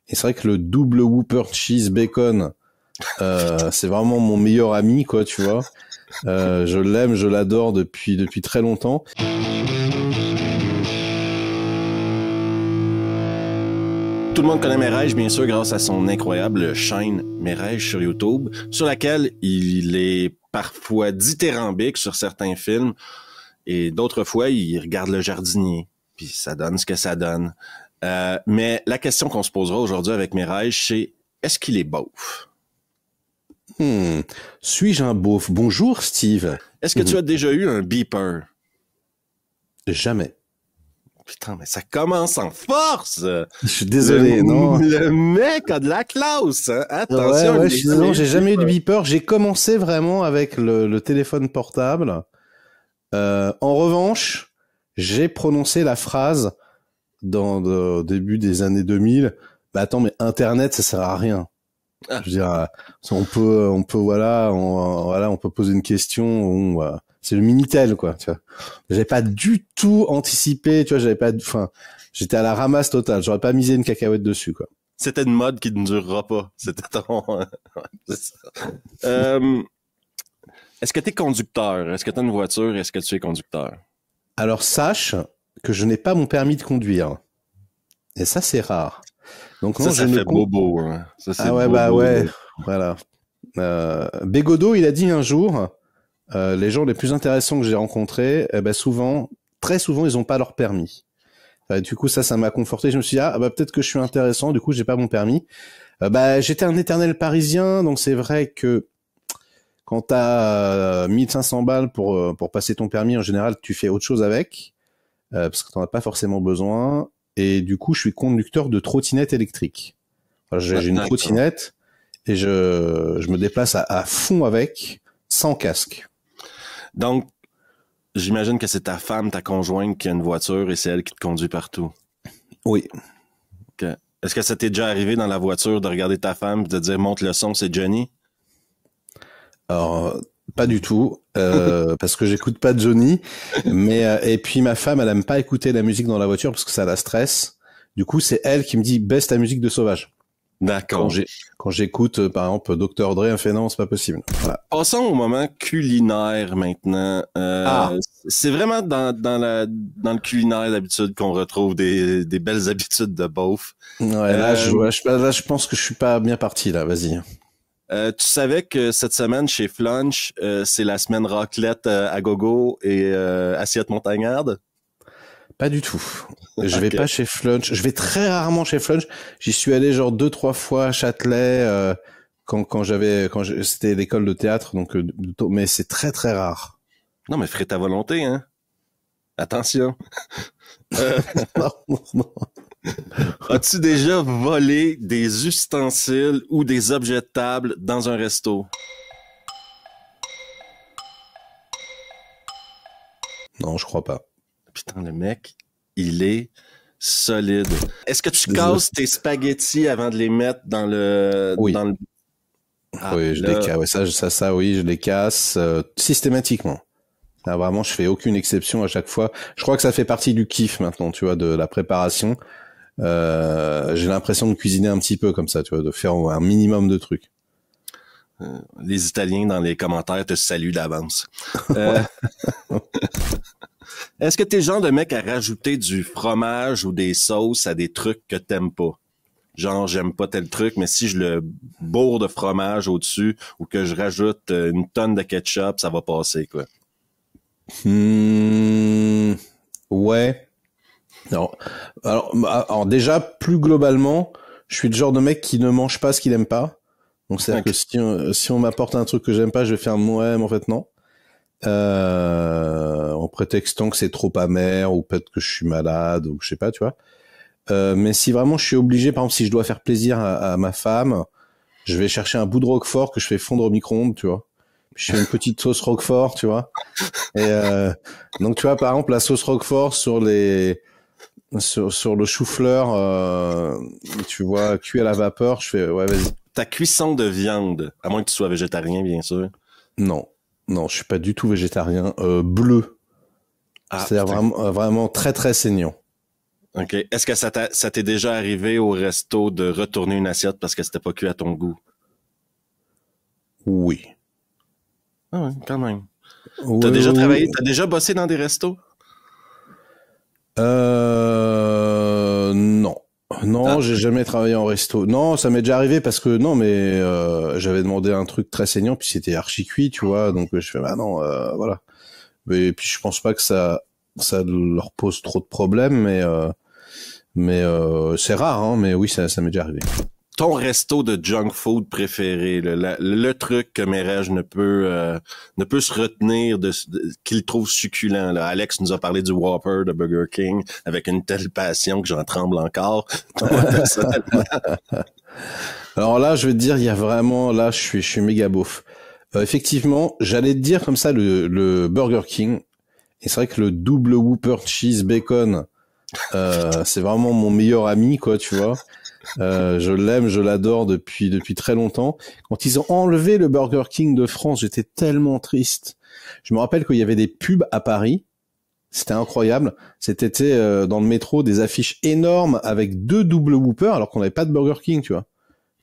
Et c'est vrai que le double Whopper cheese bacon, c'est vraiment mon meilleur ami, quoi, tu vois. Je l'aime, je l'adore depuis très longtemps. Tout le monde connaît Merège, bien sûr, grâce à son incroyable chaîne Merège sur YouTube, sur laquelle il est parfois dithyrambique sur certains films, et d'autres fois, il regarde Le Jardinier, puis ça donne ce que ça donne. Mais la question qu'on se posera aujourd'hui avec Merège, c'est est-ce qu'il est beauf? Suis-je un beauf? Bonjour, Steve. Est-ce que tu as déjà eu un beeper? Jamais. Putain, mais ça commence en force! Je suis désolé, non. Le mec a de la classe, hein? Attention. Ouais, je suis désolé, j'ai jamais eu de beeper. J'ai commencé vraiment avec le téléphone portable. En revanche, j'ai prononcé la phrase au début des années 2000. Bah attends, mais Internet, ça sert à rien. Je veux dire, on peut, voilà, on peut poser une question. C'est le Minitel, quoi. Tu vois, j'avais pas du tout anticipé. Tu vois, j'étais à la ramasse totale. J'aurais pas misé une cacahuète dessus, quoi. C'était une mode qui ne durera pas. C'était ton. Est-ce que t'es conducteur? Est-ce que t'as une voiture? Est-ce que tu es conducteur? Alors sache que je n'ai pas mon permis de conduire. Et ça, c'est rare. Donc non, ça fait bobo. Hein. Ça, c'est ouais, bobo, bah ouais, voilà. Bégodeau, il a dit un jour, les gens les plus intéressants que j'ai rencontrés, très souvent, ils ont pas leur permis. Du coup, ça m'a conforté. Je me suis dit, peut-être que je suis intéressant. Du coup, j'ai pas mon permis. J'étais un éternel Parisien, donc c'est vrai que quand t'as 1500 balles pour passer ton permis, en général, tu fais autre chose avec, parce que t'en as pas forcément besoin. Et du coup, je suis conducteur de trottinette électrique. J'ai une trottinette et je me déplace à fond avec, sans casque. Donc, j'imagine que c'est ta femme, ta conjointe qui a une voiture et c'est elle qui te conduit partout. Oui. Okay. Est-ce que ça t'est déjà arrivé dans la voiture de regarder ta femme et de dire « Monte le son, c'est Johnny ». Alors, pas du tout, parce que j'écoute pas Johnny, mais et puis ma femme, elle aime pas écouter la musique dans la voiture parce que ça la stresse. Du coup, c'est elle qui me dit baisse ta musique de sauvage. D'accord. Quand j'écoute, par exemple, Dr. Dre, elle fait non, c'est pas possible. Voilà. Passons au moment culinaire maintenant. C'est vraiment dans le culinaire d'habitude qu'on retrouve des belles habitudes de beauf. Ouais, là, je pense que je suis pas bien parti là. Vas-y. Tu savais que cette semaine chez Flunch, c'est la semaine raclette à gogo et assiette montagnarde? Pas du tout. Je vais pas chez Flunch. Je vais très rarement chez Flunch. J'y suis allé genre 2-3 fois à Châtelet quand c'était l'école de théâtre, donc mais c'est très très rare. Non, mais ferais ta volonté, hein. Attention. Non. As-tu déjà volé des ustensiles ou des objets de table dans un resto? Non, je crois pas. Putain, le mec, il est solide. Est-ce que tu casses tes spaghettis avant de les mettre dans le... Oui. Dans le... Oui, je les casse. Ouais, oui, je les casse systématiquement. Là, vraiment, je fais aucune exception à chaque fois. Je crois que ça fait partie du kiff maintenant, tu vois, de la préparation. J'ai l'impression de cuisiner un petit peu comme ça, tu vois, de faire un minimum de trucs. Les Italiens dans les commentaires te saluent d'avance. Est-ce que t'es le genre de mec à rajouter du fromage ou des sauces à des trucs que t'aimes pas? Genre, j'aime pas tel truc, mais si je le bourre de fromage au-dessus ou que je rajoute une tonne de ketchup, ça va passer, quoi. Ouais. Alors déjà, plus globalement, je suis le genre de mec qui ne mange pas ce qu'il aime pas. Donc c'est-à-dire que si on m'apporte un truc que j'aime pas, je vais faire ouais, mais en fait non. En prétextant que c'est trop amer ou peut-être que je suis malade ou je sais pas, tu vois. Mais si vraiment je suis obligé, par exemple, si je dois faire plaisir à ma femme, je vais chercher un bout de roquefort que je fais fondre au micro-ondes, tu vois. Puis je fais une petite sauce roquefort, tu vois. Et donc tu vois, par exemple, la sauce roquefort sur le chou-fleur, tu vois, cuit à la vapeur, je fais ouais, vas-y. Ta cuisson de viande, à moins que tu sois végétarien, bien sûr. Non, je suis pas du tout végétarien. Bleu. C'est-à-dire vraiment très très saignant. OK. Est-ce que ça t'est déjà arrivé au resto de retourner une assiette parce que c'était pas cuit à ton goût? Oui. Ah ouais, quand même. T'as Oui, déjà oui, travaillé, oui. t'as déjà bossé dans des restos? Non. Ah, Non, j'ai jamais travaillé en resto. Non, ça m'est déjà arrivé parce que non, mais j'avais demandé un truc très saignant puis c'était archi cuit, tu vois. Donc je fais bah non, voilà. Mais puis je pense pas que ça leur pose trop de problèmes, mais c'est rare, hein. Mais oui, ça m'est déjà arrivé. ton resto de junk food préféré, le truc que Mérège ne peut se retenir qu'il trouve succulent. Là. Alex nous a parlé du Whopper de Burger King avec une telle passion que j'en tremble encore. Moi, personnellement. Alors là, je vais te dire, il y a vraiment, là, je suis méga beauf. Effectivement, j'allais te dire comme ça le Burger King. Et c'est vrai que le double Whopper cheese bacon, c'est vraiment mon meilleur ami, quoi, tu vois. Je l'aime, je l'adore depuis très longtemps. Quand ils ont enlevé le Burger King de France, j'étais tellement triste. Je me rappelle qu'il y avait des pubs à Paris. C'était incroyable. C'était dans le métro des affiches énormes avec 2 double Whopper alors qu'on n'avait pas de Burger King, tu vois.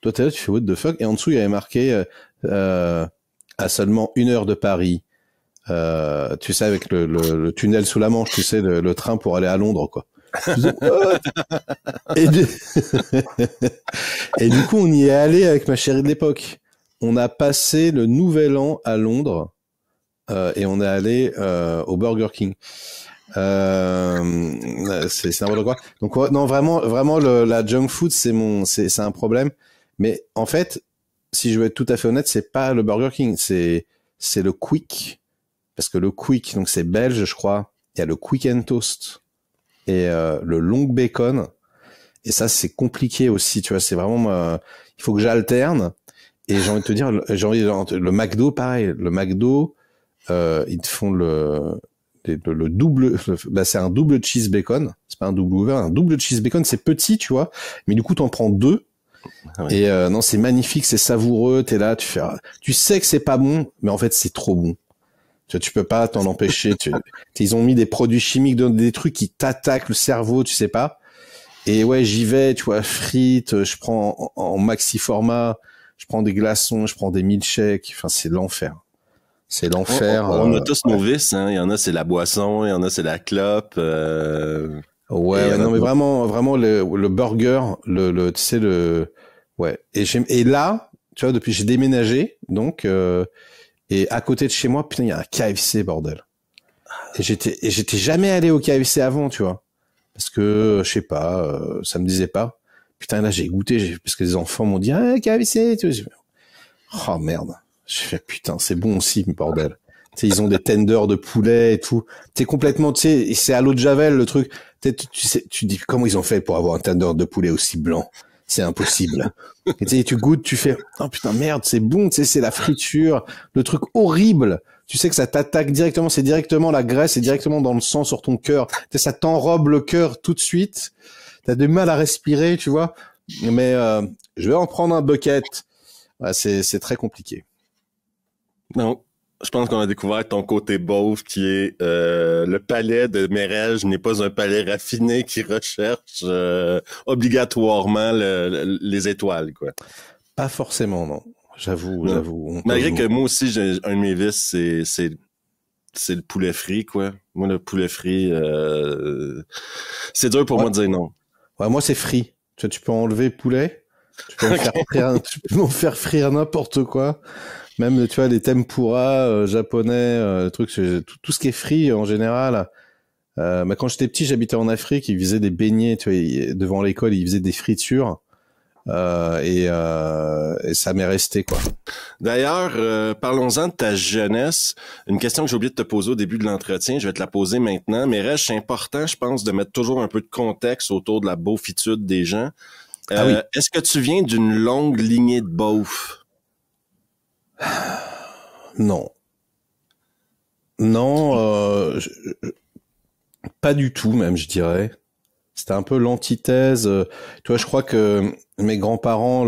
Toi, t'es là, tu fais what the fuck? Et en dessous, il y avait marqué à seulement 1 heure de Paris. Tu sais, avec le tunnel sous la Manche, tu sais, le train pour aller à Londres, quoi. Je disais, what? Et du... et du coup, on y est allé avec ma chérie de l'époque. On a passé le Nouvel An à Londres et on est allé au Burger King. C'est n'importe quoi. Donc ouais, non, vraiment la junk food c'est un problème. Mais en fait, si je veux être tout à fait honnête, c'est pas le Burger King, c'est le Quick, parce que le Quick, donc c'est belge, je crois. Il y a le Quick and Toast et le long bacon. Et ça, c'est compliqué aussi, tu vois. C'est vraiment, il faut que j'alterne. Et j'ai envie de te dire, le McDo, pareil. Le McDo, ils te font le double, bah c'est un double cheese bacon. C'est pas un double ouvert, un double cheese bacon. C'est petit, tu vois. Mais du coup, t'en prends 2. Ah ouais. Et non, c'est magnifique, c'est savoureux. T'es là, tu sais que c'est pas bon, mais en fait, c'est trop bon. Tu peux pas t'en empêcher. Ils ont mis des produits chimiques, des trucs qui t'attaquent le cerveau, tu sais pas. Et ouais, j'y vais, tu vois, frites, je prends en maxi format, je prends des glaçons, je prends des milkshakes. Enfin, c'est l'enfer. C'est l'enfer. On a tous nos vices, hein. Il y en a, c'est la boisson, il y en a, c'est la clope. Et il y Ouais, en a non, mais d'autres. vraiment le burger, tu sais ouais. Et là, tu vois, depuis j'ai déménagé, donc et à côté de chez moi, putain, il y a un KFC, bordel. Et j'étais jamais allé au KFC avant, tu vois, parce que je sais pas, ça me disait pas. Putain, là j'ai goûté, parce que les enfants m'ont dit ah KFC, tu vois. Oh merde. Je fais putain, c'est bon aussi, bordel. Tu sais, ils ont des tenders de poulet et tout. T'es complètement, tu sais, c'est à l'eau de Javel le truc. Tu sais, tu dis comment ils ont fait pour avoir un tender de poulet aussi blanc. C'est impossible. Et tu sais, tu goûtes, tu fais oh putain merde, c'est bon, tu sais, c'est la friture, le truc horrible. Tu sais que ça t'attaque directement, c'est directement la graisse, c'est directement dans le sang sur ton cœur. Tu sais, ça t'enrobe le cœur tout de suite. T'as du mal à respirer, tu vois. Mais je vais en prendre un bucket. Ouais, c'est très compliqué. Non. Je pense qu'on a découvert ton côté beauf qui est le palais de Mérège n'est pas un palais raffiné qui recherche obligatoirement les étoiles, quoi. Pas forcément, non. Non. J'avoue, on peut Malgré que jouer. moi aussi, un de mes vices, c'est le poulet frit, quoi. Moi, le poulet frit, c'est dur pour Ouais, moi de dire non. ouais, moi c'est frit. Tu peux enlever poulet, tu peux me faire frire, tu peux m'en faire frire n'importe quoi. Même, tu vois, les tempura japonais, trucs, tout ce qui est frit en général. Mais quand j'étais petit, j'habitais en Afrique, ils faisaient des beignets, tu vois, devant l'école, ils faisaient des fritures. Et ça m'est resté, quoi. D'ailleurs, parlons-en de ta jeunesse. Une question que j'ai oublié de te poser au début de l'entretien, je vais te la poser maintenant. Mais reste, c'est important, je pense, de mettre toujours un peu de contexte autour de la beaufitude des gens. Ah oui. Est-ce que tu viens d'une longue lignée de beaufs? Non. Non, pas du tout, même, je dirais. C'était un peu l'antithèse. Tu vois, je crois que mes grands-parents,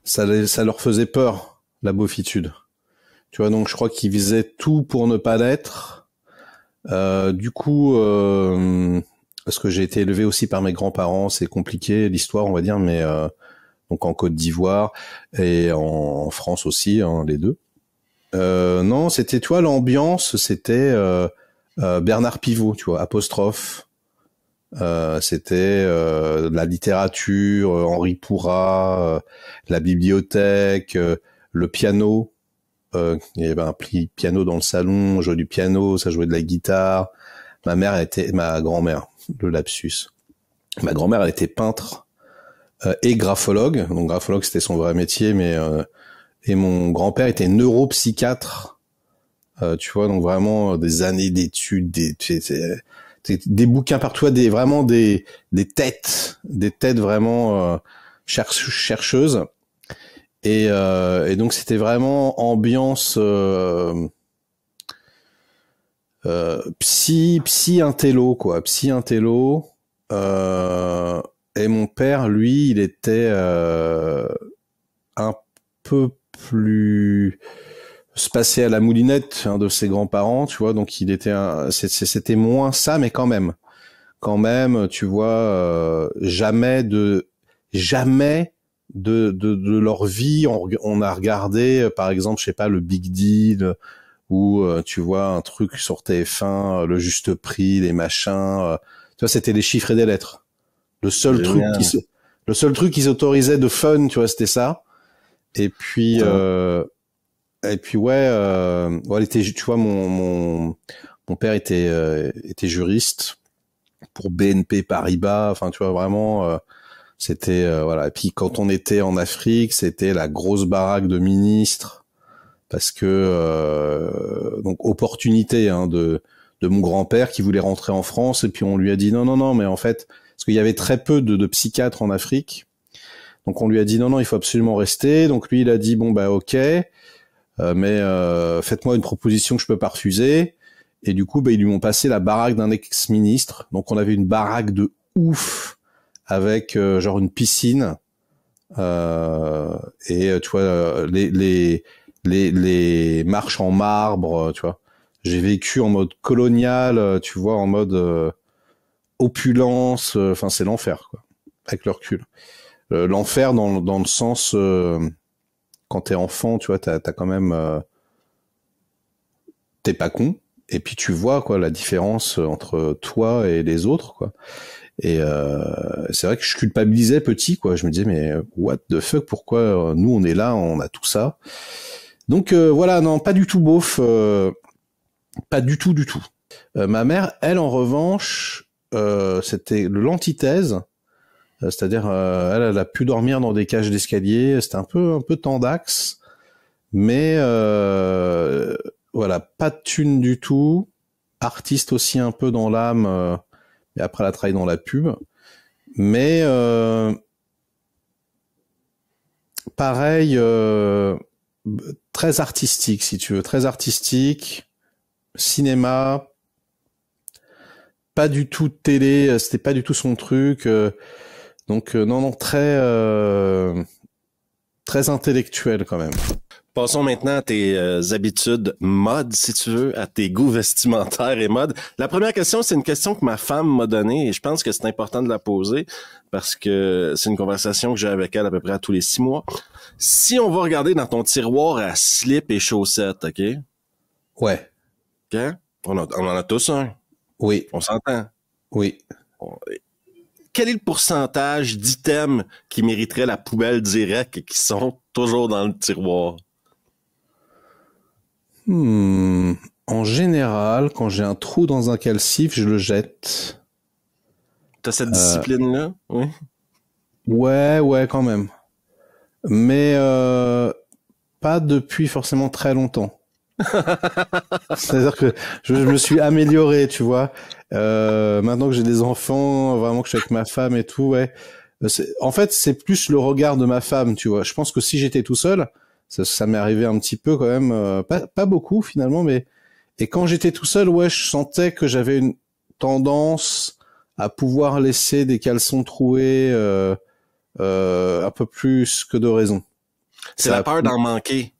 ça leur faisait peur, la beaufitude. Tu vois, donc je crois qu'ils faisaient tout pour ne pas l'être. Du coup, parce que j'ai été élevé aussi par mes grands-parents, c'est compliqué l'histoire, on va dire, mais donc en Côte d'Ivoire et en France aussi, hein, les deux. Non, c'était, tu vois, l'ambiance, c'était Bernard Pivot, tu vois, apostrophe. C'était la littérature, Henri Pourrat, la bibliothèque, le piano. Il y avait un piano dans le salon, on jouait du piano, ça jouait de la guitare. Ma grand-mère, le lapsus. Ma grand-mère, elle était peintre et graphologue. Donc graphologue, c'était son vrai métier, mais et mon grand-père était neuropsychiatre. Tu vois, donc vraiment des années d'études, des bouquins partout, vraiment des têtes vraiment chercheuses. Et donc c'était vraiment ambiance psy intello quoi, psy intello. Et mon père, lui, il était un peu plus spacé à la moulinette, hein, de ses grands-parents, tu vois. Donc il était c'était moins ça, mais quand même, tu vois, jamais de leur vie, on a regardé, par exemple, je sais pas, le Big Deal, ou tu vois, un truc sur TF1, le Juste Prix, les machins. Tu vois, c'était les chiffres et des lettres. Le seul truc qui s'autorisait de fun, tu vois, c'était ça. Et puis ouais, tu vois, mon père était juriste pour BNP Paribas. Enfin, tu vois, vraiment. C'était voilà. Et puis quand on était en Afrique, c'était la grosse baraque de ministres, parce que donc opportunité, hein, de mon grand-père qui voulait rentrer en France, et puis on lui a dit non, mais en fait, parce qu'il y avait très peu de psychiatres en Afrique, donc on lui a dit non, il faut absolument rester. Donc lui, il a dit bon bah ok, mais faites-moi une proposition que je peux pas refuser. Et du coup, bah ils lui ont passé la baraque d'un ex-ministre. Donc on avait une baraque de ouf, avec genre une piscine, et tu vois, les marches en marbre, tu vois. J'ai vécu en mode colonial, tu vois, en mode opulence. Enfin, c'est l'enfer, quoi, avec le recul. L'enfer dans le sens, quand t'es enfant, tu vois, t'as quand même, t'es pas con, et puis tu vois quoi la différence entre toi et les autres, quoi. Et c'est vrai que je culpabilisais petit, quoi. Je me disais mais what the fuck, pourquoi nous on est là, on a tout ça. Donc voilà, non, pas du tout beauf, pas du tout. Ma mère, elle, en revanche, c'était l'antithèse. C'est-à-dire, elle a pu dormir dans des cages d'escalier. C'était un peu tendax, mais voilà, pas de thune du tout. Artiste aussi un peu dans l'âme. Et après, elle a travaillé dans la pub. Mais pareil, très artistique, si tu veux, très artistique. Cinéma, pas du tout de télé, c'était pas du tout son truc. Donc non, très très intellectuel quand même. Passons maintenant à tes habitudes mode, si tu veux, à tes goûts vestimentaires et mode. La première question, c'est une question que ma femme m'a donnée, et je pense que c'est important de la poser parce que c'est une conversation que j'ai avec elle à peu près à tous les 6 mois. Si on va regarder dans ton tiroir à slip et chaussettes, OK? Ouais. OK? On en a tous un. Oui. On s'entend. Oui. Quel est le pourcentage d'items qui mériteraient la poubelle directe et qui sont toujours dans le tiroir? En général, quand j'ai un trou dans un calcif, je le jette. T'as cette discipline-là? Oui. Ouais, quand même. Mais pas depuis forcément très longtemps. C'est-à-dire que je me suis amélioré, tu vois. Maintenant que j'ai des enfants, vraiment que je suis avec ma femme et tout, ouais. En fait, c'est plus le regard de ma femme, tu vois. Je pense que si j'étais tout seul, ça m'est arrivé un petit peu quand même, pas beaucoup finalement, mais et quand j'étais tout seul, ouais, je sentais que j'avais une tendance à pouvoir laisser des caleçons troués un peu plus que de raison. C'est la peur d'en manquer.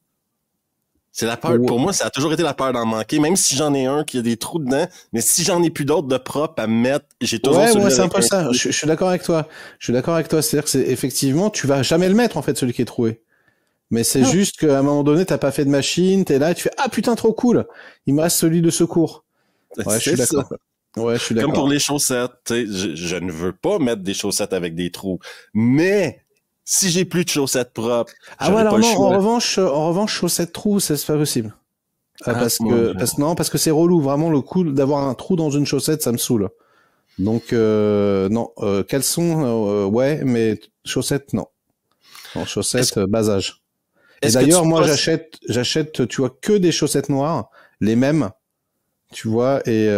C'est la peur. Pour moi, ça a toujours été la peur d'en manquer, même si j'en ai un qui a des trous dedans. Mais si j'en ai plus d'autres de propres à me mettre, j'ai toujours Ouais, c'est un peu ça. Je suis d'accord avec toi. Je suis d'accord avec toi. C'est-à-dire que c'est effectivement, tu vas jamais le mettre en fait celui qui est troué. Mais c'est juste qu'à un moment donné, t'as pas fait de machine, t'es là, et tu fais ah putain trop cool. Il me reste celui de secours. Ouais, je suis d'accord. Ouais, je suis d'accord. Comme pour les chaussettes, tu sais, je ne veux pas mettre des chaussettes avec des trous, mais si j'ai plus de chaussettes propres, ah ouais, alors non, en revanche, chaussettes trous, c'est pas possible. Parce que c'est relou. Vraiment, le coup d'avoir un trou dans une chaussette, ça me saoule. Donc non, caleçon, ouais, mais chaussettes, non. Non, chaussettes, bas âge. Et d'ailleurs, moi, j'achète, tu vois, que des chaussettes noires, les mêmes, tu vois, et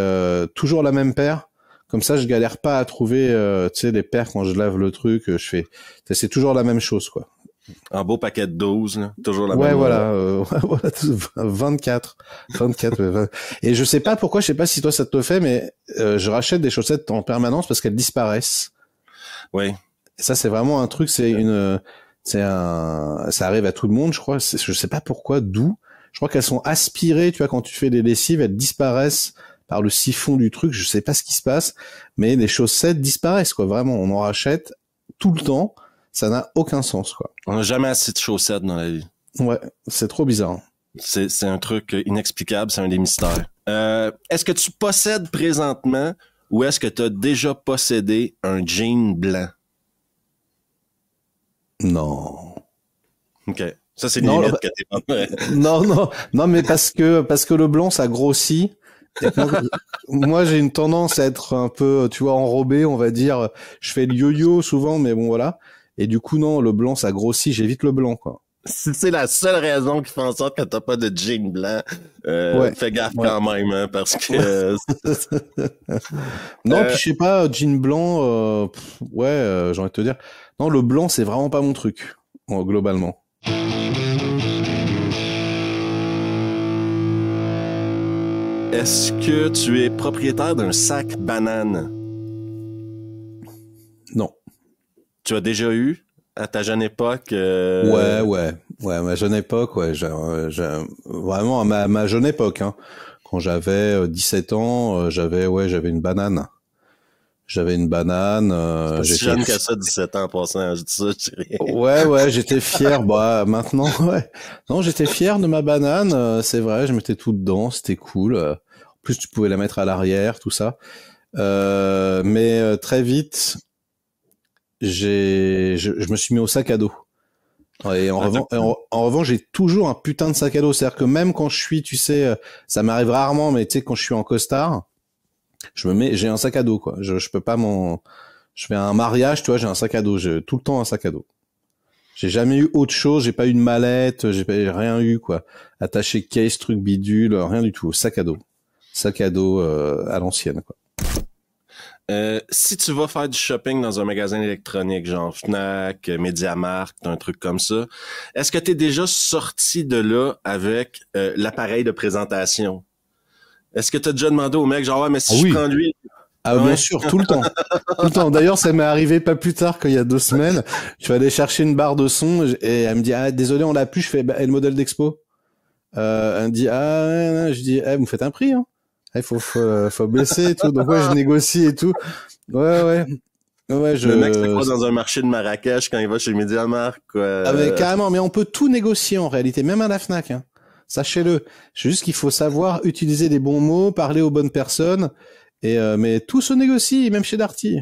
toujours la même paire. Comme ça, je galère pas à trouver, tu sais, les paires quand je lave le truc. Je fais, c'est toujours la même chose, quoi. Un beau paquet de 12, là, toujours la même. Ouais, voilà, 24. Et je sais pas pourquoi, je sais pas si toi ça te le fait, mais je rachète des chaussettes en permanence parce qu'elles disparaissent. Oui. Et ça, c'est vraiment un truc, ça arrive à tout le monde, je crois. Je sais pas pourquoi, d'où. Je crois qu'elles sont aspirées, tu vois, quand tu fais des lessives, elles disparaissent par le siphon du truc. Je sais pas ce qui se passe, mais les chaussettes disparaissent, quoi. Vraiment, on en rachète tout le temps. Ça n'a aucun sens, quoi. On n'a jamais assez de chaussettes dans la vie. Ouais, c'est trop bizarre. C'est un truc inexplicable, c'est un des mystères. Est-ce que tu possèdes présentement ou est-ce que tu as déjà possédé un jean blanc? Non. OK. Ça, c'est limite que t'es pas. Non, mais parce que le blanc, ça grossit. Moi, j'ai une tendance à être un peu, tu vois, enrobé, on va dire. Je fais le yo-yo souvent, mais bon, voilà. Et du coup, non, le blanc, ça grossit. J'évite le blanc, quoi. Si c'est la seule raison qui fait en sorte que t'as pas de jean blanc, fais gaffe quand même, hein, parce que... non, puis je sais pas, jean blanc, j'ai envie de te dire. Non, le blanc, c'est vraiment pas mon truc, globalement. Est-ce que tu es propriétaire d'un sac banane? Non. Tu as déjà eu à ta jeune époque? Ouais, ma jeune époque, ouais, vraiment à ma jeune époque, hein. Quand j'avais 17 ans, j'avais une banane. J'avais une banane. J'étais si jeune que ça, 17 ans en passant, je dis ça, je dis rien. Ouais, j'étais fier. Bah maintenant, ouais. Non, j'étais fier de ma banane. C'est vrai, je mettais tout dedans, c'était cool. En plus, tu pouvais la mettre à l'arrière, tout ça. Mais très vite, je me suis mis au sac à dos. Et en revanche, j'ai toujours un putain de sac à dos. C'est-à-dire que même quand je suis, tu sais, ça m'arrive rarement, mais tu sais, quand je suis en costard, j'ai un sac à dos, quoi. Je peux pas je fais un mariage, tu vois, j'ai un sac à dos. J'ai tout le temps un sac à dos. J'ai jamais eu autre chose, j'ai pas eu de mallette, j'ai rien eu, quoi. Attaché case, truc bidule, rien du tout. Sac à dos. Sac à dos, à l'ancienne, quoi. Si tu vas faire du shopping dans un magasin électronique, genre Fnac, MediaMarkt, un truc comme ça, est-ce que t'es déjà sorti de là avec l'appareil de présentation? Est-ce que t'as déjà demandé au mec, genre, ouais, mais si je prends lui... Ah, bien sûr, tout le temps. Tout le temps. D'ailleurs, ça m'est arrivé pas plus tard qu'il y a 2 semaines. Je suis allé chercher une barre de son et elle me dit, ah, désolé, on l'a plus. Je fais, et le modèle d'expo? Elle me dit, ah, je dis, vous me faites un prix, hein. Il faut baisser et tout. Donc ouais, je négocie et tout. Ouais, Le mec se croise dans un marché de Marrakech quand il va chez MediaMarkt, quoi. Ah, mais carrément, mais on peut tout négocier en réalité, même à la Fnac, hein. Sachez-le. C'est juste qu'il faut savoir utiliser des bons mots, parler aux bonnes personnes. Mais tout se négocie, même chez Darty.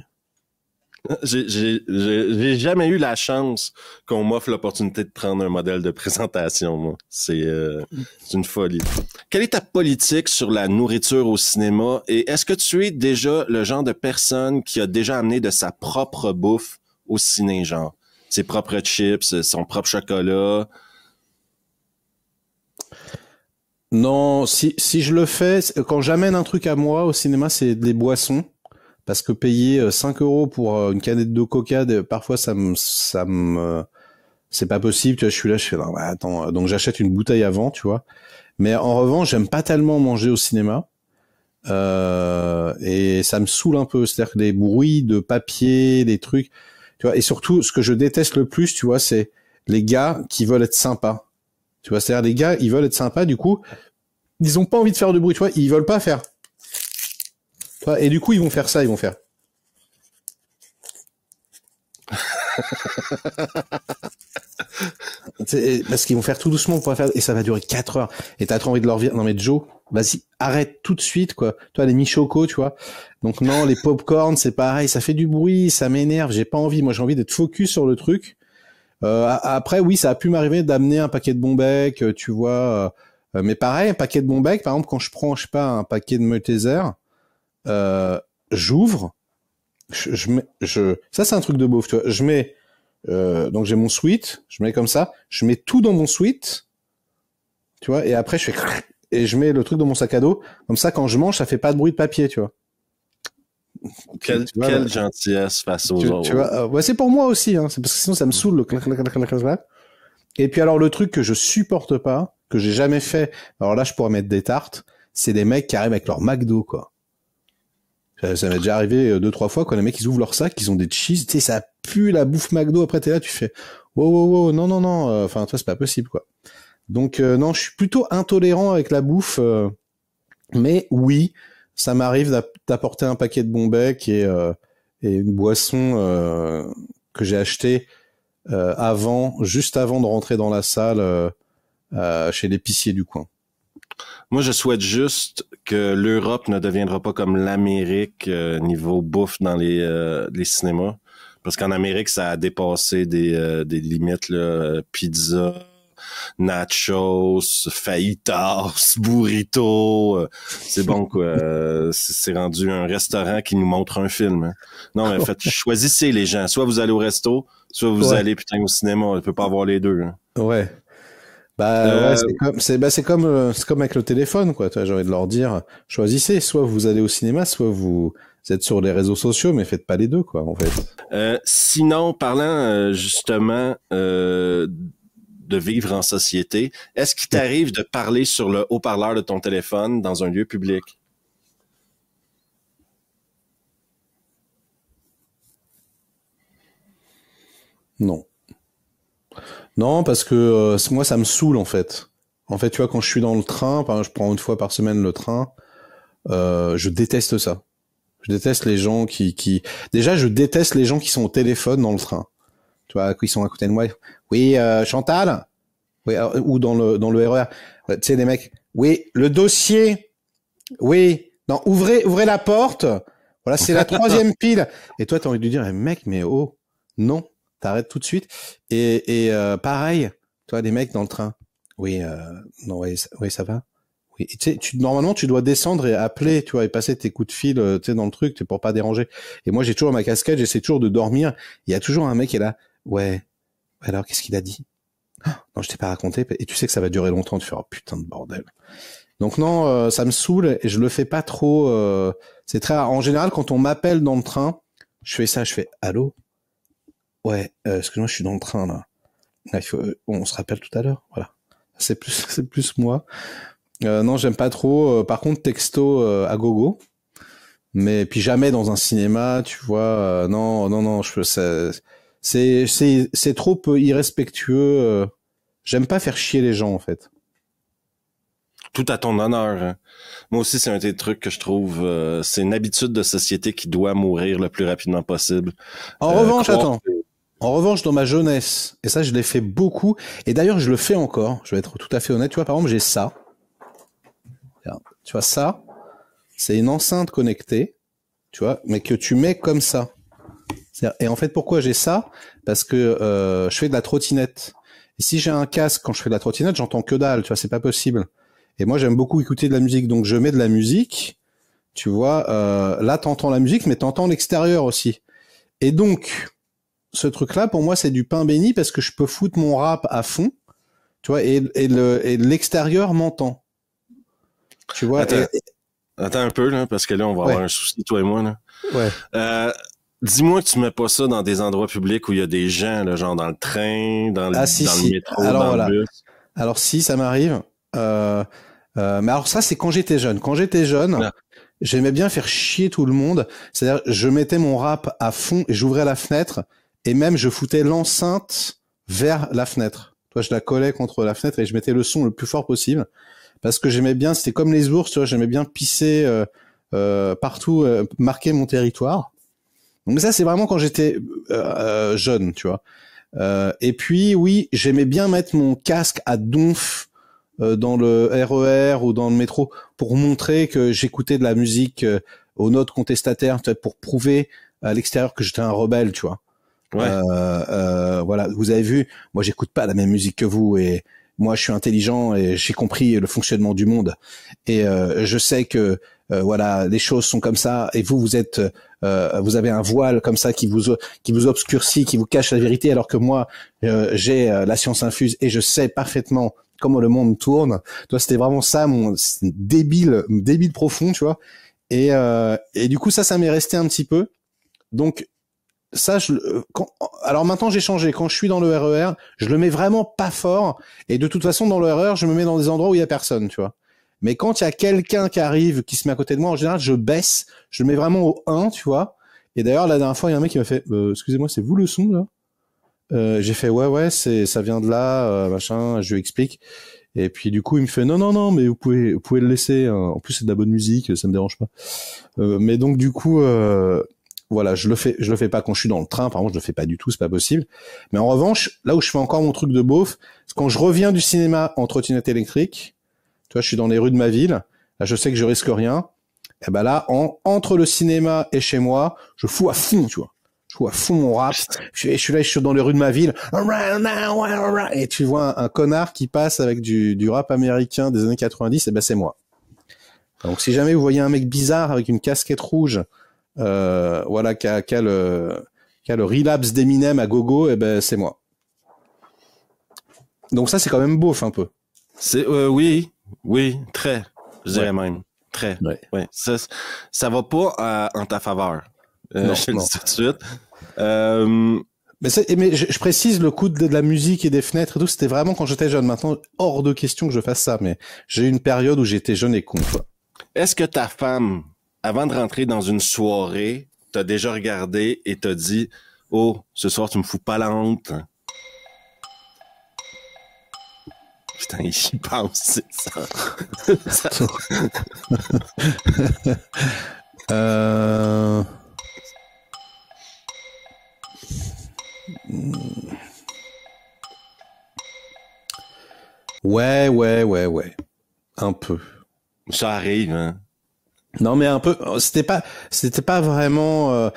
J'ai jamais eu la chance qu'on m'offre l'opportunité de prendre un modèle de présentation, moi. C'est une folie. Quelle est ta politique sur la nourriture au cinéma et est-ce que tu es déjà le genre de personne qui a déjà amené de sa propre bouffe au ciné, genre ses propres chips, son propre chocolat? Non, si je le fais, quand j'amène un truc à moi au cinéma, c'est des boissons. Parce que payer 5 € pour une canette de coca, parfois c'est pas possible, tu vois, je fais, non, bah, attends, donc j'achète une bouteille avant, tu vois. Mais en revanche, j'aime pas tellement manger au cinéma, et ça me saoule un peu, c'est-à-dire que des bruits de papier, des trucs, tu vois, et surtout, ce que je déteste le plus, tu vois, c'est les gars qui veulent être sympas. Tu vois, c'est-à-dire les gars, ils veulent être sympas, du coup, ils ont pas envie de faire de bruit, tu vois, ils veulent pas faire. Tu vois, et du coup, ils vont faire ça, ils vont faire. Parce qu'ils vont faire tout doucement pour pas faire, et ça va durer 4 heures. Et t'as trop envie de leur dire, non mais Joe, vas-y, arrête tout de suite, quoi. Toi, les mi-choco, tu vois. Donc non, les popcorn, c'est pareil, ça fait du bruit, ça m'énerve, j'ai pas envie. Moi, j'ai envie d'être focus sur le truc. Après, oui, ça a pu m'arriver d'amener un paquet de Bonbec, tu vois. Mais pareil, un paquet de Bonbec, par exemple, quand je prends, je sais pas, un paquet de Malteser, j'ouvre, ça c'est un truc de beauf, tu vois. Je mets, donc j'ai mon sweat, je mets comme ça, je mets tout dans mon sweat, tu vois, et après je fais et je mets le truc dans mon sac à dos, comme ça quand je mange, ça fait pas de bruit de papier, tu vois. Quelle gentillesse face aux autres. Tu vois, ouais, c'est pour moi aussi, hein. C'est parce que sinon ça me saoule le clac, clac, clac, clac, clac, clac. Et puis alors le truc que je supporte pas, que j'ai jamais fait, alors là je pourrais mettre des tartes, c'est des mecs qui arrivent avec leur McDo, quoi. Ça m'est déjà arrivé 2-3 fois quand les mecs ils ouvrent leur sac, ils ont des cheese, tu sais, ça pue la bouffe McDo, après t'es là, tu fais wow, wow, wow, non, non, non, enfin toi c'est pas possible, quoi. Donc non, je suis plutôt intolérant avec la bouffe, mais oui, ça m'arrive d'apporter un paquet de Bonbec et une boisson que j'ai acheté juste avant de rentrer dans la salle chez l'épicier du coin. Moi, je souhaite juste que l'Europe ne deviendra pas comme l'Amérique niveau bouffe dans les cinémas. Parce qu'en Amérique, ça a dépassé des limites, là, pizza, nachos, fajitas, burrito. C'est bon, quoi. C'est rendu un restaurant qui nous montre un film. Hein. Non, mais en fait, choisissez les gens. Soit vous allez au resto, soit vous allez putain au cinéma. On ne peut pas avoir les deux. Hein. Ouais. Bah ouais, c'est comme avec le téléphone, quoi. J'ai envie de leur dire, choisissez, soit vous allez au cinéma, soit vous êtes sur les réseaux sociaux, mais faites pas les deux, quoi, en fait. Sinon, parlant justement de vivre en société, est-ce qu'il t'arrive de parler sur le haut-parleur de ton téléphone dans un lieu public? Non. Non, parce que moi, ça me saoule, en fait. En fait, tu vois, quand je suis dans le train, par exemple, je prends une fois par semaine le train, je déteste ça. Je déteste les gens Déjà, je déteste les gens qui sont au téléphone dans le train. Tu vois, qui sont à côté de moi. Oui, Chantal. Oui, ou dans le RER. Tu sais, des mecs. Oui, le dossier. Oui. Non, ouvrez la porte. Voilà, c'est la 3e pile. Et toi, t'as envie de lui dire, mec, mais oh, non, t'arrêtes tout de suite. Et pareil, toi, des mecs dans le train. Oui, non, oui, ça va. Oui, tu sais, normalement, tu dois descendre et appeler, tu vois, et passer tes coups de fil, tu sais, dans le truc, pour pas déranger. Et moi, j'ai toujours ma casquette, j'essaie toujours de dormir. Il y a toujours un mec qui est là. Ouais. Alors, qu'est-ce qu'il a dit? Non, je t'ai pas raconté. Et tu sais que ça va durer longtemps. Tu fais, oh putain de bordel. Donc non, ça me saoule et je le fais pas trop. C'est très rare. En général, quand on m'appelle dans le train, je fais ça. Je fais, allô? Ouais, excuse-moi, je suis dans le train là. On se rappelle tout à l'heure. Voilà. C'est plus moi. Non, j'aime pas trop. Par contre, texto à gogo. Mais puis jamais dans un cinéma, tu vois. Non. C'est trop irrespectueux. J'aime pas faire chier les gens en fait. Tout à ton honneur. Hein. Moi aussi, c'est un des trucs que je trouve. C'est une habitude de société qui doit mourir le plus rapidement possible. En revanche, attends. En revanche, dans ma jeunesse, et ça, je l'ai fait beaucoup. Et d'ailleurs, je le fais encore. Je vais être tout à fait honnête. Tu vois, par exemple, j'ai ça. Tu vois, ça, c'est une enceinte connectée. Tu vois, mais que tu mets comme ça. Et en fait, pourquoi j'ai ça? Parce que je fais de la trottinette. Et si j'ai un casque quand je fais de la trottinette, j'entends que dalle. Tu vois, c'est pas possible. Et moi, j'aime beaucoup écouter de la musique. Donc, je mets de la musique. Tu vois, là, t'entends la musique, mais t'entends l'extérieur aussi. Et donc, ce truc-là, pour moi, c'est du pain béni parce que je peux foutre mon rap à fond. Tu vois, et l'extérieur m'entend. Tu vois. Attends un peu, là, parce que là, on va avoir un souci, toi et moi, là. Ouais. Dis-moi que tu mets pas ça dans des endroits publics où il y a des gens, là, genre dans le train, dans le métro, dans le bus. Alors si, ça m'arrive. Mais alors ça, c'est quand j'étais jeune. Quand j'étais jeune, j'aimais bien faire chier tout le monde. C'est-à-dire, je mettais mon rap à fond et j'ouvrais la fenêtre et même je foutais l'enceinte vers la fenêtre. Toi, je la collais contre la fenêtre et je mettais le son le plus fort possible parce que j'aimais bien. C'était comme les ours, tu vois. J'aimais bien pisser partout, marquer mon territoire. Donc ça, c'est vraiment quand j'étais jeune, tu vois. Et puis, oui, j'aimais bien mettre mon casque à donf dans le RER ou dans le métro pour montrer que j'écoutais de la musique aux notes contestataires, pour prouver à l'extérieur que j'étais un rebelle, tu vois. Ouais. Voilà, vous avez vu, moi j'écoute pas la même musique que vous et moi je suis intelligent et j'ai compris le fonctionnement du monde et je sais que voilà, les choses sont comme ça et vous êtes vous avez un voile comme ça qui vous obscurcit, qui vous cache la vérité alors que moi j'ai la science infuse et je sais parfaitement comment le monde tourne. Toi, c'était vraiment ça mon débile profond, tu vois. Et du coup ça m'est resté un petit peu. Donc ça, alors maintenant j'ai changé. Quand je suis dans le RER, je le mets vraiment pas fort. Et de toute façon, dans le RER, je me mets dans des endroits où il y a personne, tu vois. Mais quand il y a quelqu'un qui arrive, qui se met à côté de moi, en général, je baisse, je le mets vraiment au 1, tu vois. Et d'ailleurs, la dernière fois, il y a un mec qui m'a fait, excusez-moi, c'est vous le son, là? J'ai fait, ouais, ça vient de là, machin, je lui explique. Et puis, du coup, il me fait, non, mais vous pouvez le laisser, hein. En plus, c'est de la bonne musique, ça me dérange pas. Mais donc, du coup, voilà, je le fais pas quand je suis dans le train. Par contre, je le fais pas du tout, c'est pas possible. Mais en revanche, là où je fais encore mon truc de beauf, c'est quand je reviens du cinéma en trottinette électrique. Tu vois, je suis dans les rues de ma ville. Là, je sais que je risque rien. Et ben là, entre le cinéma et chez moi, je fous à fond, tu vois. Je fous à fond mon rap. Je suis là, je suis dans les rues de ma ville. Et tu vois un connard qui passe avec du rap américain des années 90, et ben c'est moi. Donc si jamais vous voyez un mec bizarre avec une casquette rouge, voilà, qui a le relapse d'Eminem à gogo, et ben c'est moi. Donc ça, c'est quand même beauf un peu. C'est oui, très, je dirais même. Très. Ouais. Ça va pas en ta faveur. Non, je te le non. dis tout de suite. Mais je précise le coup de la musique et des fenêtres et tout, c'était vraiment quand j'étais jeune. Maintenant, hors de question que je fasse ça, mais j'ai eu une période où j'étais jeune et con, quoi. Est-ce que ta femme, avant de rentrer dans une soirée, t'a déjà regardé et t'a dit « Oh, ce soir, tu me fous pas la honte? » Putain, il pense, c'est ça. Ouais. Un peu. Ça arrive, hein. Non, mais un peu. C'était pas vraiment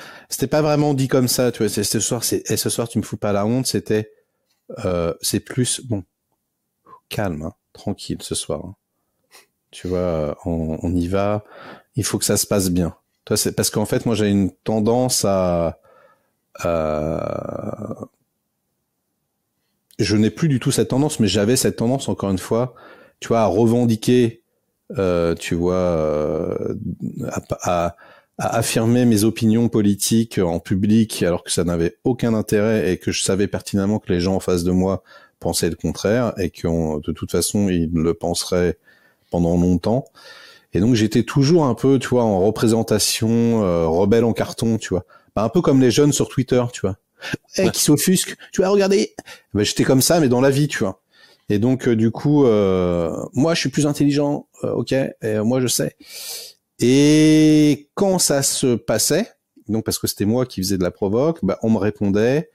dit comme ça, tu vois. Ce soir, tu me fous pas la honte. C'est plus bon. Calme, hein, tranquille ce soir. Hein. Tu vois, on y va. Il faut que ça se passe bien. Toi, c'est parce qu'en fait, moi, j'ai une tendance je n'ai plus du tout cette tendance, mais j'avais cette tendance, encore une fois, tu vois, à revendiquer, tu vois, à affirmer mes opinions politiques en public, alors que ça n'avait aucun intérêt et que je savais pertinemment que les gens en face de moi pensaient le contraire et que de toute façon, ils le penseraient pendant longtemps. Et donc, j'étais toujours un peu, tu vois, en représentation, rebelle en carton, tu vois. Bah, un peu comme les jeunes sur Twitter, tu vois. Qui s'offusquent, tu vas regarder. Ben, j'étais comme ça, mais dans la vie, tu vois. Et donc, du coup, moi, je suis plus intelligent, ok, et moi, je sais. Et quand ça se passait, donc parce que c'était moi qui faisais de la provoque, bah, on me répondait,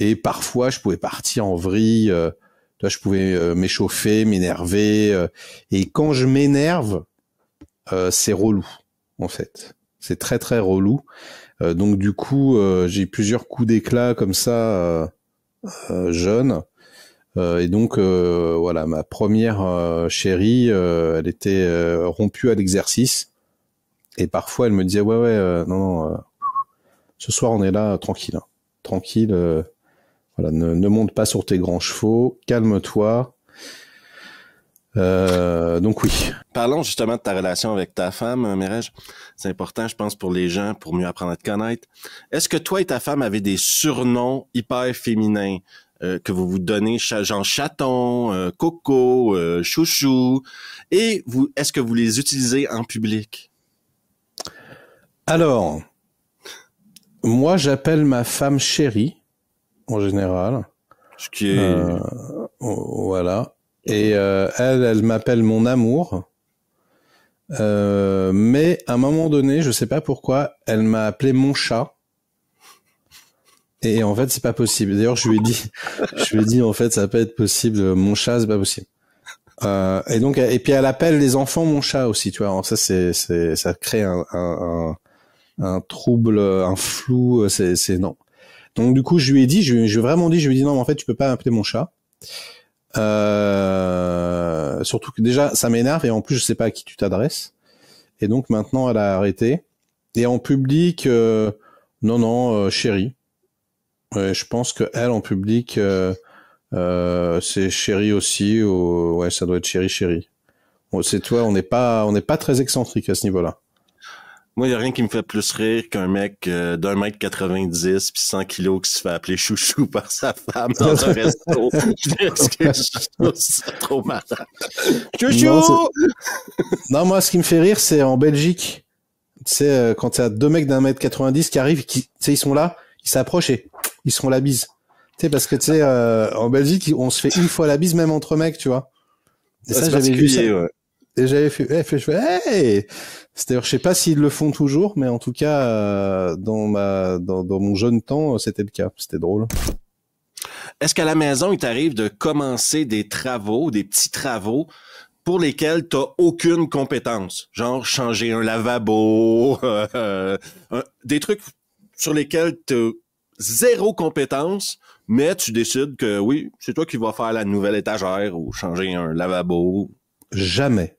et parfois, je pouvais partir en vrille, je pouvais m'échauffer, m'énerver, et quand je m'énerve, c'est relou, en fait. C'est très, très relou. Donc du coup, j'ai eu plusieurs coups d'éclat comme ça, jeune. Et donc voilà, ma première chérie, elle était rompue à l'exercice. Et parfois, elle me disait non, ce soir on est là, tranquille, hein. Tranquille. Voilà, ne monte pas sur tes grands chevaux, calme-toi. Donc oui. Parlons justement de ta relation avec ta femme, Mireille. C'est important, je pense, pour les gens, pour mieux apprendre à te connaître. Est-ce que toi et ta femme avez des surnoms hyper féminins que vous vous donnez, genre chaton, coco, chouchou, et est-ce que vous les utilisez en public? Alors, moi, j'appelle ma femme chérie, en général. Ce qui est... Voilà. Et elle m'appelle mon amour. Mais à un moment donné, je sais pas pourquoi, elle m'a appelé mon chat. Et en fait, c'est pas possible. D'ailleurs, je lui ai dit, en fait, ça va pas être possible. Mon chat, c'est pas possible. Et donc, et puis elle appelle les enfants mon chat aussi, tu vois. Alors ça, ça crée un trouble, un flou. C'est non. Donc du coup, je lui ai vraiment dit, je lui ai dit non, mais en fait, tu peux pas m'appeler mon chat. Surtout que déjà, ça m'énerve et en plus, je sais pas à qui tu t'adresses. Et donc maintenant, elle a arrêté. Et en public, non, chérie. Je pense que elle en public, c'est chérie aussi. Ouais, ça doit être chérie. Bon, c'est toi, on n'est pas très excentrique à ce niveau-là. Moi, il n'y a rien qui me fait plus rire qu'un mec d'un mètre 90 puis 100 kilos qui se fait appeler chouchou par sa femme dans un resto. C'est trop malade. Chouchou! Non, moi, ce qui me fait rire, c'est en Belgique. Tu sais, quand il y a deux mecs d'un mètre 90 qui arrivent, tu sais, ils sont là, ils s'approchent et ils se font la bise. Tu sais, parce que tu sais, en Belgique, on se fait une fois la bise, même entre mecs, tu vois. Et ça, j'avais vu ça. Ouais. Et j'avais fait, hey! C'est-à-dire, je sais pas s'ils le font toujours, mais en tout cas, dans mon jeune temps, c'était le cas. C'était drôle. Est-ce qu'à la maison, il t'arrive de commencer des travaux, des petits travaux, pour lesquels t'as aucune compétence? Genre, changer un lavabo, des trucs sur lesquels t'as zéro compétence, mais tu décides que oui, c'est toi qui vas faire la nouvelle étagère ou changer un lavabo. Jamais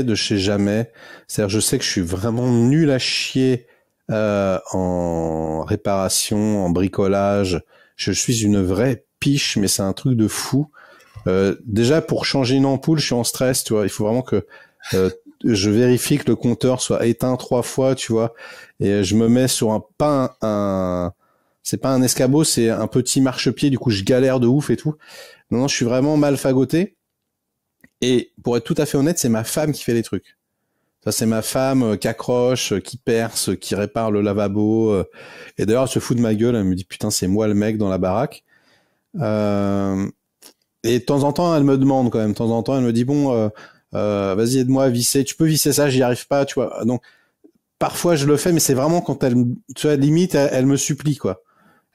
de chez jamais. C'est-à-dire, je sais que je suis vraiment nul à chier en réparation, en bricolage. Je suis une vraie piche, mais c'est un truc de fou. Déjà, pour changer une ampoule, je suis en stress, tu vois. Il faut vraiment que je vérifie que le compteur soit éteint 3 fois, tu vois. Et je me mets sur c'est pas un escabeau, c'est un petit marchepied. Du coup, je galère de ouf et tout. Non, je suis vraiment mal fagoté. Et pour être tout à fait honnête, c'est ma femme qui fait les trucs. Ça, c'est ma femme qui accroche, qui perce, qui répare le lavabo. Et d'ailleurs, elle se fout de ma gueule. Elle me dit, putain, c'est moi le mec dans la baraque. Et de temps en temps, elle me demande quand même. De temps en temps, elle me dit, bon, vas-y, aide-moi à visser. Tu peux visser ça, j'y arrive pas, tu vois. Donc, parfois, je le fais, mais c'est vraiment quand elle, tu vois, limite, elle me supplie, quoi.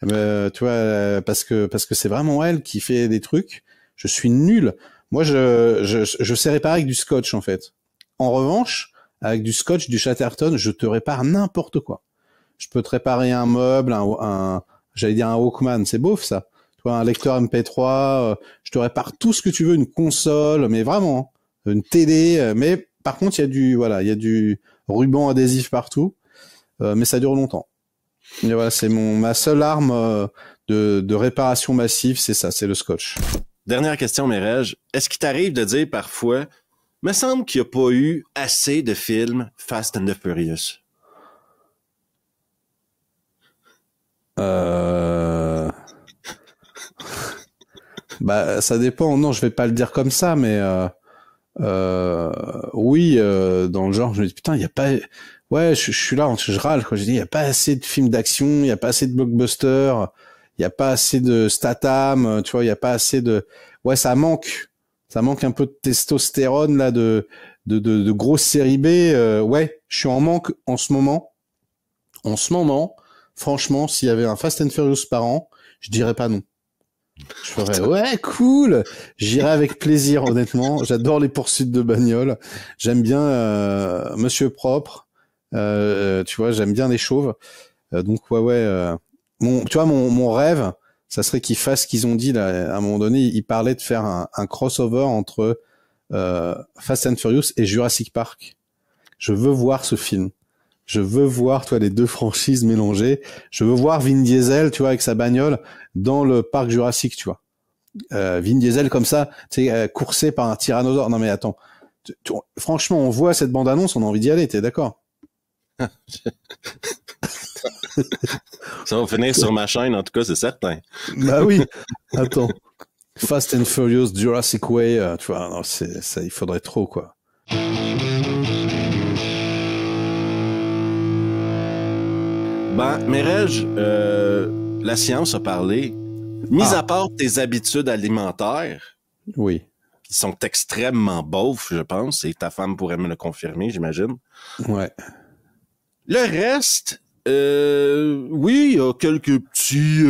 Tu vois, parce que c'est vraiment elle qui fait des trucs. Je suis nul. Moi, je sais réparer avec du scotch, en fait. En revanche, avec du scotch, du Chatterton, je te répare n'importe quoi. Je peux te réparer un meuble, j'allais dire un Walkman, c'est beauf, ça. Tu vois, un lecteur MP3, je te répare tout ce que tu veux, une console, mais vraiment, une télé, mais par contre, il y a du ruban adhésif partout, mais ça dure longtemps. Et voilà, c'est ma seule arme de réparation massive, c'est ça, c'est le scotch. Dernière question, Mireille. Est-ce qu'il t'arrive de dire parfois, me semble qu'il n'y a pas eu assez de films Fast and the Furious? Bah, ça dépend. Non, je vais pas le dire comme ça, mais oui, dans le genre, je me dis putain, il y a pas. Ouais, je suis là, je râle. Je dis, il y a pas assez de films d'action, il y a pas assez de blockbusters, il y a pas assez de Statham, tu vois, il y a pas assez de. Ouais, ça manque un peu de testostérone là, de grosses séries B. Ouais, je suis en manque en ce moment. En ce moment, franchement, s'il y avait un Fast and Furious par an, je dirais pas non. Je ferais ouais, cool. J'irais avec plaisir, honnêtement. J'adore les poursuites de bagnole. J'aime bien Monsieur Propre. Tu vois, j'aime bien les chauves. Donc ouais. Tu vois, mon rêve, ça serait qu'ils fassent ce qu'ils ont dit là. À un moment donné, ils parlaient de faire un crossover entre Fast and Furious et Jurassic Park. Je veux voir ce film. Je veux voir, toi, les deux franchises mélangées. Je veux voir Vin Diesel, tu vois, avec sa bagnole dans le parc Jurassique, tu vois. Vin Diesel comme ça, tu sais, coursé par un tyrannosaure. Non mais attends, franchement, on voit cette bande-annonce, on a envie d'y aller, t'es d'accord? Ça va finir sur ma chaîne, en tout cas, c'est certain. Bah oui. Attends. Fast and Furious, Jurassic Way, tu vois, non, ça, il faudrait trop, quoi. Ben, Mireille, la science a parlé Mis à part tes habitudes alimentaires, Oui. qui sont extrêmement beaufs, je pense, et ta femme pourrait me le confirmer, j'imagine. Ouais. Le reste, oui, il y a quelques petits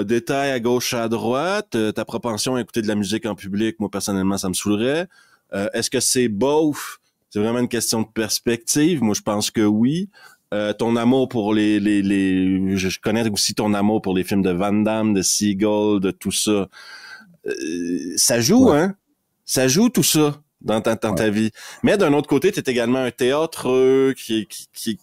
détails à gauche, à droite. Ta propension à écouter de la musique en public, moi, personnellement, ça me saoulerait. Est-ce que c'est beauf? C'est vraiment une question de perspective. Moi, je pense que oui. Ton amour pour je connais aussi ton amour pour les films de Van Damme, de Seagull, de tout ça. Ça joue, hein? Ça joue tout ça dans ta vie. Mais d'un autre côté, tu es également un théâtreux qui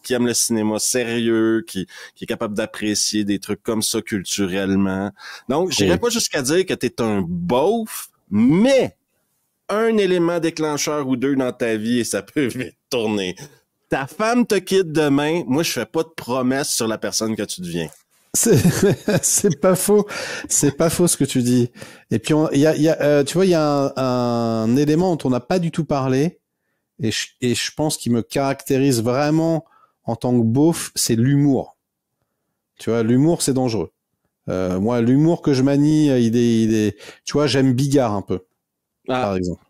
aime le cinéma sérieux, qui est capable d'apprécier des trucs comme ça culturellement. Donc, j'irais pas jusqu'à dire que tu es un beauf, mais un élément déclencheur ou deux dans ta vie et ça peut vite tourner. Ta femme te quitte demain, moi je fais pas de promesses sur la personne que tu deviens. C'est pas faux, c'est pas faux ce que tu dis. Et puis tu vois, il y a un élément dont on n'a pas du tout parlé et je pense qu'il me caractérise vraiment en tant que beauf, c'est l'humour. Tu vois, l'humour c'est dangereux. Moi, l'humour que je manie, tu vois, j'aime Bigard un peu, par exemple.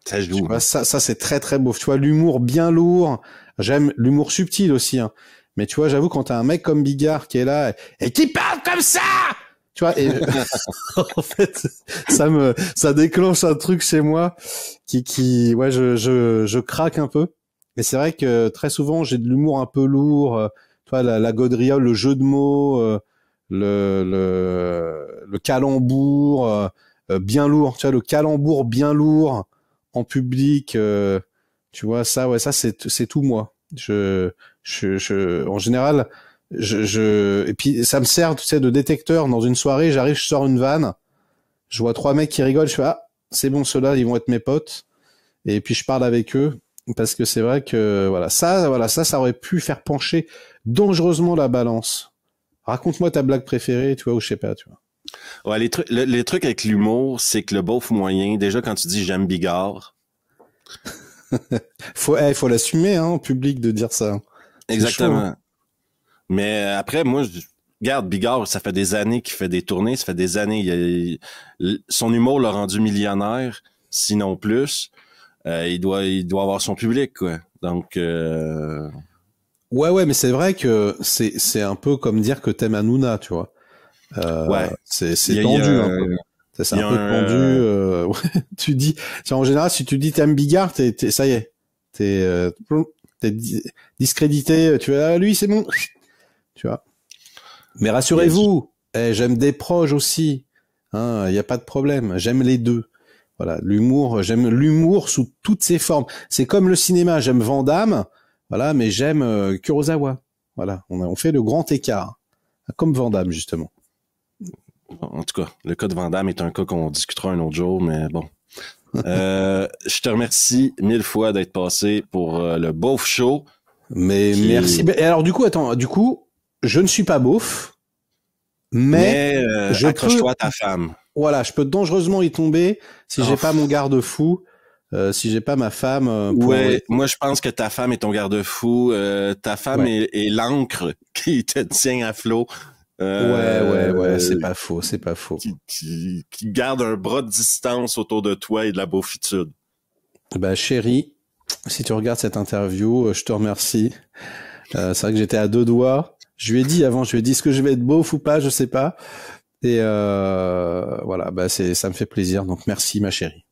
Ça joue. Tu vois, ça c'est très très beauf. Tu vois, l'humour bien lourd. J'aime l'humour subtil aussi, hein. Mais tu vois, j'avoue, quand t'as un mec comme Bigard qui est là et qui parle comme ça, tu vois, et en fait, ça déclenche un truc chez moi ouais, je craque un peu. Mais c'est vrai que très souvent, j'ai de l'humour un peu lourd, tu vois, la gaudriole, le jeu de mots, le calembour, bien lourd, tu vois, le calembour bien lourd en public, tu vois, ça, ouais, ça, c'est tout moi. En général, et puis ça me sert, tu sais, de détecteur dans une soirée. J'arrive, je sors une vanne, je vois trois mecs qui rigolent, je fais c'est bon, ceux-là, ils vont être mes potes. Et puis je parle avec eux parce que c'est vrai que ça aurait pu faire pencher dangereusement la balance. Raconte-moi ta blague préférée, tu vois, ou je sais pas, tu vois. Ouais, les trucs avec l'humour, c'est que le beauf moyen, déjà quand tu dis j'aime Bigard. faut l'assumer, hein, en public de dire ça. Exactement. Chaud, hein. Mais après, moi, regarde, Bigard, ça fait des années qu'il fait des tournées, ça fait des années. Son humour l'a rendu millionnaire, sinon plus. Il doit avoir son public, quoi. Donc. Ouais, mais c'est vrai que c'est un peu comme dire que t'aimes Hanouna, tu vois. Ouais. C'est tendu un peu. C'est un peu tendu. Ouais, tu dis, en général, si tu dis t'aimes Bigard, ça y est, t'es discrédité. Tu vois, lui c'est bon, tu vois. Mais rassurez-vous, j'aime des proches aussi. Hein, y a pas de problème. J'aime les deux. Voilà, l'humour. J'aime l'humour sous toutes ses formes. C'est comme le cinéma. J'aime Van Damme. Voilà, mais j'aime Kurosawa. Voilà, on fait le grand écart, comme Van Damme justement. En tout cas, le cas de Van Damme est un cas qu'on discutera un autre jour, mais bon. Je te remercie 1000 fois d'être passé pour le Beauf Show. Mais merci. Et alors du coup, je ne suis pas beauf, mais accroche-toi à ta femme. Voilà, je peux dangereusement y tomber si j'ai pas mon garde-fou, si j'ai pas ma femme. Ouais, moi je pense que ta femme est ton garde-fou. Ta femme est l'encre qui te tient à flot. Ouais, c'est pas faux. Qui garde un bras de distance autour de toi et de la beaufitude. Bah chérie, si tu regardes cette interview, je te remercie. C'est vrai que j'étais à deux doigts. Je lui ai dit est-ce que je vais être beauf ou pas, je sais pas. Et voilà, bah ça me fait plaisir. Donc merci ma chérie.